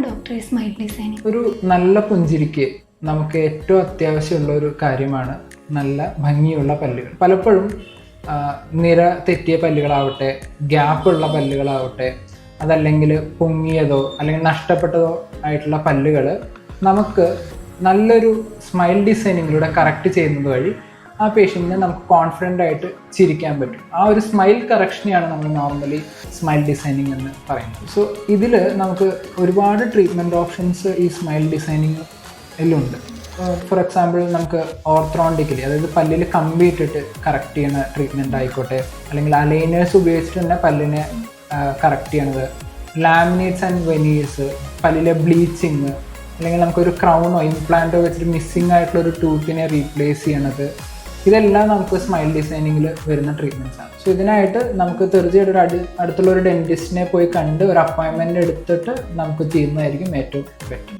Doctor smile designing? ഒരു നല്ല പുഞ്ചിരിക്ക് നമുക്ക് ഏറ്റവും അത്യാവശ്യമുള്ള ഒരു കാര്യമാണ് നല്ല ഭംഗിയുള്ള പല്ലുകൾ. പലപ്പോഴും നിര തെറ്റിയ പല്ലുകളാവട്ടെ, ഗ്യാപ്പുള്ള പല്ലുകളാവട്ടെ, അതല്ലെങ്കിൽ പൊങ്ങിയതോ അല്ലെങ്കിൽ നഷ്ടപ്പെട്ടതോ ആയിട്ടുള്ള പല്ലുകൾ നമുക്ക് നല്ലൊരു സ്മൈൽ ഡിസൈനിങ്ങിലൂടെ കറക്റ്റ് ചെയ്യുന്നത് വഴി ആ പേഷ്യൻറ്റിനെ നമുക്ക് കോൺഫിഡൻ്റ് ആയിട്ട് ചിരിക്കാൻ പറ്റും. ആ ഒരു സ്മൈൽ കറക്ഷനെയാണ് നമ്മൾ നോർമലി സ്മൈൽ ഡിസൈനിങ് എന്ന് പറയുന്നത്. സോ ഇതിൽ നമുക്ക് ഒരുപാട് ട്രീറ്റ്മെൻറ്റ് ഓപ്ഷൻസ് ഈ സ്മൈൽ ഡിസൈനിങ്ങിലുണ്ട്. ഫോർ എക്സാമ്പിൾ നമുക്ക് ഓർത്തോഡോണ്ടിക്കലി, അതായത് പല്ലിൽ കമ്പി ഇട്ടിട്ട് കറക്റ്റ് ചെയ്യുന്ന ട്രീറ്റ്മെൻറ്റ് ആയിക്കോട്ടെ, അല്ലെങ്കിൽ അലൈനേഴ്സ് ഉപയോഗിച്ചിട്ട് തന്നെ പല്ലിനെ കറക്റ്റ് ചെയ്യണത്, ലാമിനേറ്റ്സ് ആൻഡ് വെനീഴ്സ്, പല്ലിലെ ബ്ലീച്ചിങ്, അല്ലെങ്കിൽ നമുക്കൊരു ക്രൗണോ ഇംപ്ലാന്റോ വെച്ചിട്ട് മിസ്സിംഗ് ആയിട്ടുള്ള ഒരു ടൂത്തിനെ റീപ്ലേസ് ചെയ്യണത്, ഇതെല്ലാം നമുക്ക് സ്മൈൽ ഡിസൈനിങ്ങിൽ വരുന്ന ട്രീറ്റ്മെൻറ്റ്സ് ആണ്. സോ ഇതിനായിട്ട് നമുക്ക് തീർച്ചയായിട്ടും അടുത്തുള്ള ഒരു ഡെൻറ്റിസ്റ്റിനെ പോയി കണ്ട് ഒരു അപ്പോയിൻമെൻറ്റ് എടുത്തിട്ട് നമുക്ക് ചെയ്യുന്നതായിരിക്കും ഏറ്റവും ബെറ്റർ.